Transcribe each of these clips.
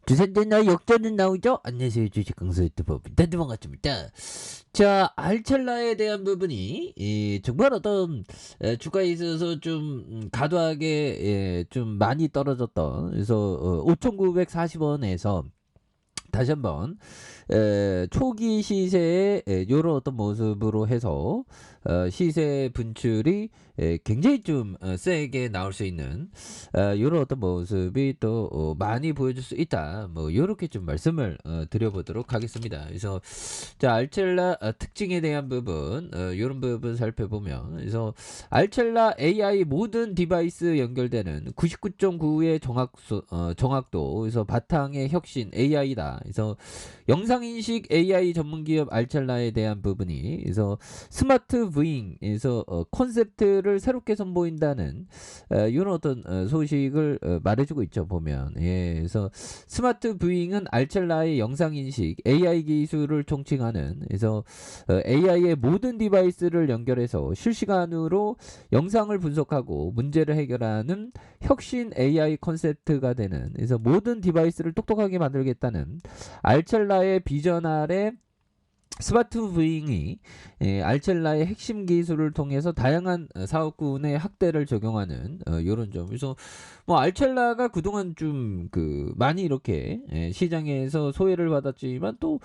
주산전나 역전은 나오죠? 안녕하세요. 주식 강사 유튜버 민단드 반갑습니다. 자, 알찰라에 대한 부분이 정말 어떤 주가에 있어서 좀 과도하게 좀 많이 떨어졌던, 그래서 5,940원에서 다시 한번 초기 시세의 이런 어떤 모습으로 해서 시세 분출이 굉장히 좀 세게 나올 수 있는 이런 어떤 모습이 또 많이 보여줄 수 있다. 뭐 이렇게 좀 말씀을 드려보도록 하겠습니다. 그래서 자, 알첼라 특징에 대한 부분 이런 부분 살펴보면, 그래서 알첼라 AI 모든 디바이스 연결되는 99.9의 정확도, 그래서 바탕의 혁신 AI다. 그래서 영상인식 AI 전문기업 알찰라에 대한 부분이, 그래서 스마트 부잉에서 콘셉트를 새롭게 선보인다는 이런 어떤 소식을 말해주고 있죠. 보면, 그래서 스마트 부잉은 알찰라의 영상인식 AI 기술을 총칭하는, 그래서 AI의 모든 디바이스를 연결해서 실시간으로 영상을 분석하고 문제를 해결하는 혁신 AI 컨셉트가 되는, 그래서 모든 디바이스를 똑똑하게 만들겠다는 알첼라의 비전 아래 스마트 부잉이 알첼라의 핵심 기술을 통해서 다양한 사업군의 학대를 적용하는 이런 점. 그래서 뭐 알첼라가 그동안 좀 많이 이렇게 시장에서 소외를 받았지만 또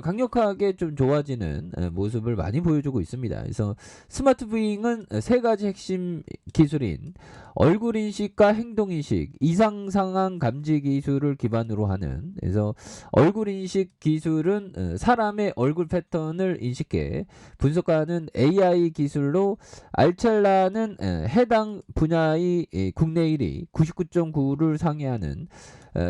강력하게 좀 좋아지는 모습을 많이 보여주고 있습니다. 그래서 스마트 부잉은 세 가지 핵심 기술인 얼굴 인식과 행동 인식, 이상 상황 감지 기술을 기반으로 하는, 그래서 얼굴 인식 기술은 사람의 얼굴 패턴을 인식해 분석하는 AI 기술로, 알첼라는 해당 분야의 국내 1위 99.9를 상회하는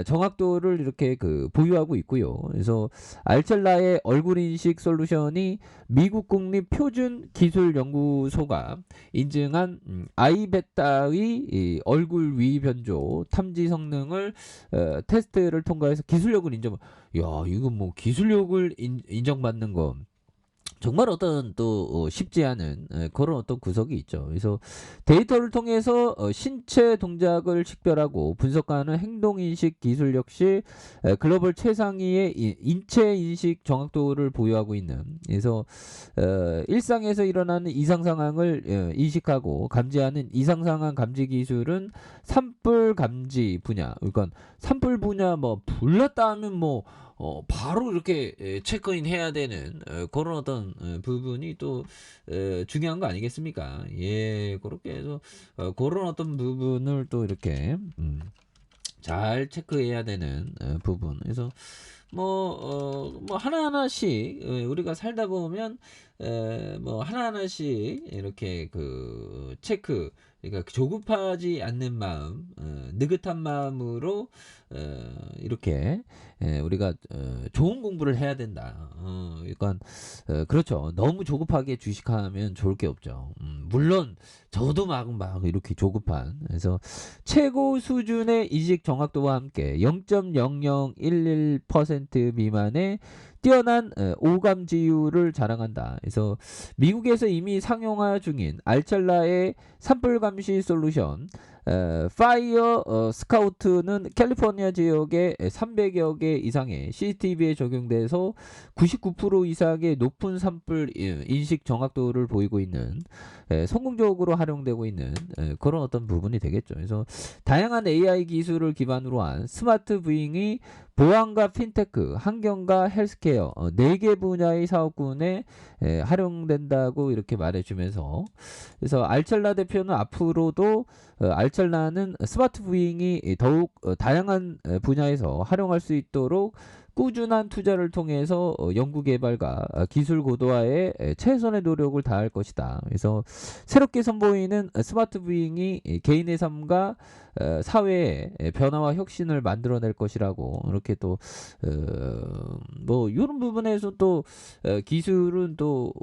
정확도를 이렇게 보유하고 있고요. 그래서 알첼라의 얼굴 인식 솔루션이 미국 국립 표준 기술 연구소가 인증한 아이베타의 얼굴 위 변조 탐지 성능을 테스트를 통과해서 기술력을 인정. 야, 이거 뭐 기술력을 인정받는 거 정말 어떤 또 쉽지 않은 그런 어떤 구석이 있죠. 그래서 데이터를 통해서 신체 동작을 식별하고 분석하는 행동인식 기술 역시 글로벌 최상위의 인체인식 정확도를 보유하고 있는, 그래서 일상에서 일어나는 이상 상황을 인식하고 감지하는 이상 상황 감지 기술은 산불 감지 분야, 그러니까 산불 분야 뭐 불났다 하면 뭐 바로 이렇게 체크인 해야 되는 그런 어떤 부분이 또 중요한 거 아니겠습니까? 예, 그렇게 해서 그런 어떤 부분을 또 이렇게 잘 체크해야 되는 부분. 그래서 뭐 하나하나씩 우리가 살다 보면 뭐 하나하나씩 이렇게 체크, 그러니까 조급하지 않는 마음, 느긋한 마음으로 이렇게 우리가 좋은 공부를 해야 된다. 그러니까 그렇죠. 너무 조급하게 주식하면 좋을 게 없죠. 물론 저도 막 이렇게 조급한, 그래서 최고 수준의 이식 정확도와 함께 0.0011% 미만의 뛰어난 오감지율을 자랑한다. 그래서 미국에서 이미 상용화 중인 알찰라의 산불 감시 솔루션 파이어 스카우트는 캘리포니아 지역에 300여 개 이상의 CCTV에 적용돼서 99% 이상의 높은 산불 인식 정확도를 보이고 있는, 성공적으로 활용되고 있는 그런 어떤 부분이 되겠죠. 그래서 다양한 AI 기술을 기반으로 한 스마트 부잉이 보안과 핀테크, 환경과 헬스케어 4개 분야의 사업군에 활용된다고 이렇게 말해주면서, 그래서 알첼라 대표는 앞으로도 알첼라는 스마트 부잉이 더욱 다양한 분야에서 활용할 수 있도록 꾸준한 투자를 통해서 연구 개발과 기술 고도화에 최선의 노력을 다할 것이다. 그래서 새롭게 선보이는 스마트 부잉이 개인의 삶과 사회의 변화와 혁신을 만들어낼 것이라고, 이렇게 또 뭐 이런 부분에서 또 기술은 또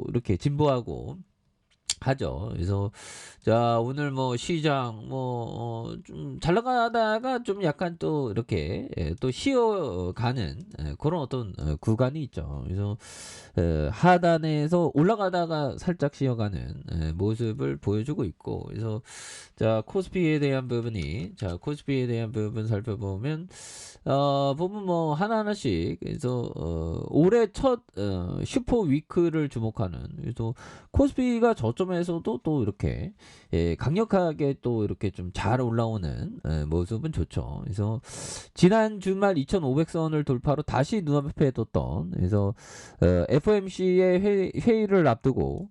이렇게 진보하고 하죠. 그래서 자, 오늘 뭐 시장 뭐 좀 잘 나가다가 좀 약간 또 이렇게 또 쉬어가는 그런 어떤 구간이 있죠. 그래서 하단에서 올라가다가 살짝 쉬어가는 모습을 보여주고 있고, 그래서 자, 코스피에 대한 부분 살펴보면 보면 뭐 하나하나씩 그래서 올해 첫 슈퍼 위크를 주목하는 그래서 코스피가 저점에서도 또 이렇게 강력하게 또 이렇게 좀 잘 올라오는 모습은 좋죠. 그래서 지난 주말 2,500선을 돌파로 다시 눈앞에 뒀던 그래서 FOMC의 회의를 앞두고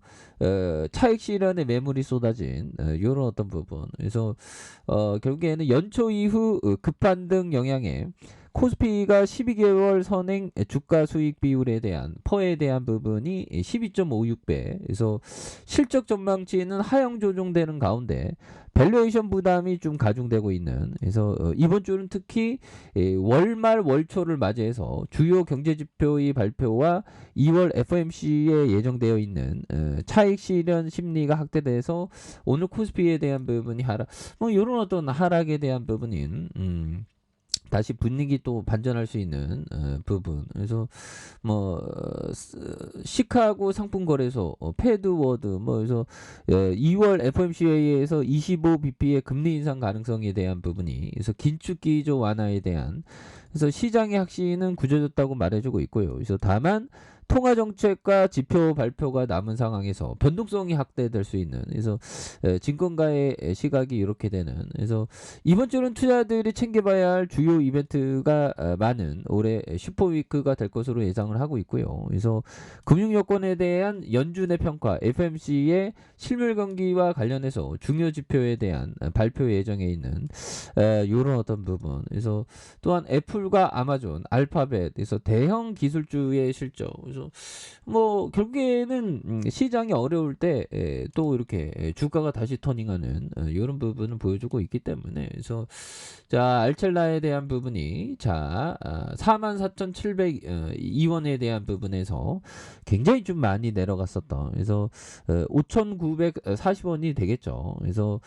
차익 실현에 매물이 쏟아진 이런 어떤 부분. 그래서 결국에는 연초 이후 급반등 영향에 코스피가 12개월 선행 주가 수익 비율에 대한 퍼에 대한 부분이 12.56배. 그래서 실적 전망치는 하향 조정되는 가운데 밸류에이션 부담이 좀 가중되고 있는. 그래서 이번 주는 특히 월말 월초를 맞이해서 주요 경제 지표의 발표와 2월 FOMC에 예정되어 있는 차익 실현 심리가 확대돼서 오늘 코스피에 대한 부분이 하락, 뭐 이런 어떤 하락에 대한 부분인 다시 분위기 또 반전할 수 있는 부분. 그래서 뭐 시카고 상품거래소, 패드워드, 뭐 그래서 2월 FOMC에서 25bp의 금리 인상 가능성에 대한 부분이 그래서 긴축 기조 완화에 대한 그래서 시장의 확신은 굳어졌다고 말해주고 있고요. 그래서 다만 통화 정책과 지표 발표가 남은 상황에서 변동성이 확대될 수 있는 그래서 증권가의 시각이 이렇게 되는 그래서 이번 주는 투자들이 챙겨봐야 할 주요 이벤트가 많은 올해 슈퍼위크가 될 것으로 예상을 하고 있고요. 그래서 금융 여건에 대한 연준의 평가, FMC의 실물 경기와 관련해서 중요 지표에 대한 발표 예정에 있는 이런 어떤 부분. 그래서 또한 애플과 아마존, 알파벳, 그래서 대형 기술주의 실적. 그래서 뭐 결국에는 시장이 어려울 때 또 이렇게 주가가 다시 터닝하는 이런 부분을 보여주고 있기 때문에 그래서 자 알첼라에 대한 부분이 자 44,702원에 대한 부분에서 굉장히 좀 많이 내려갔었던 그래서 5,940원이 되겠죠. 그래서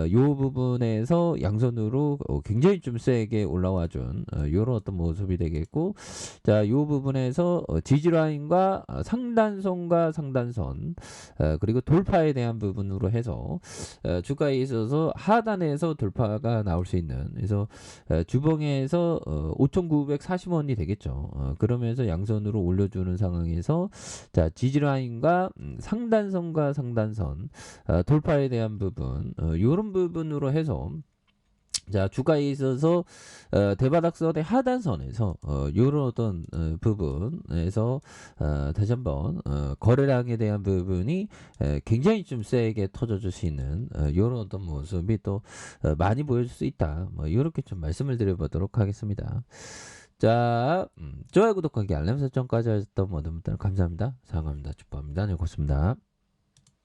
이 부분에서 양선으로 굉장히 좀 세게 올라와준 이런 어떤 모습이 되겠고 자 이 부분에서 지지라인과 상단선과 상단선 그리고 돌파에 대한 부분으로 해서 주가에 있어서 하단에서 돌파가 나올 수 있는 그래서 주봉에서 5,940원이 되겠죠. 그러면서 양선으로 올려주는 상황에서 자 지지라인과 상단선과 상단선 돌파에 대한 부분 이런 부분으로 해서 자 주가에 있어서 대바닥선의 하단선에서 이런 어떤 부분에서 다시 한번 거래량에 대한 부분이 굉장히 좀 세게 터져줄 수 있는 이런 어떤 모습이 또 많이 보여줄 수 있다. 뭐 이렇게 좀 말씀을 드려보도록 하겠습니다. 자 좋아요 구독하기 알람 설정까지 하셨던 모든 분들 감사합니다. 사랑합니다. 축복합니다. 네 고맙습니다.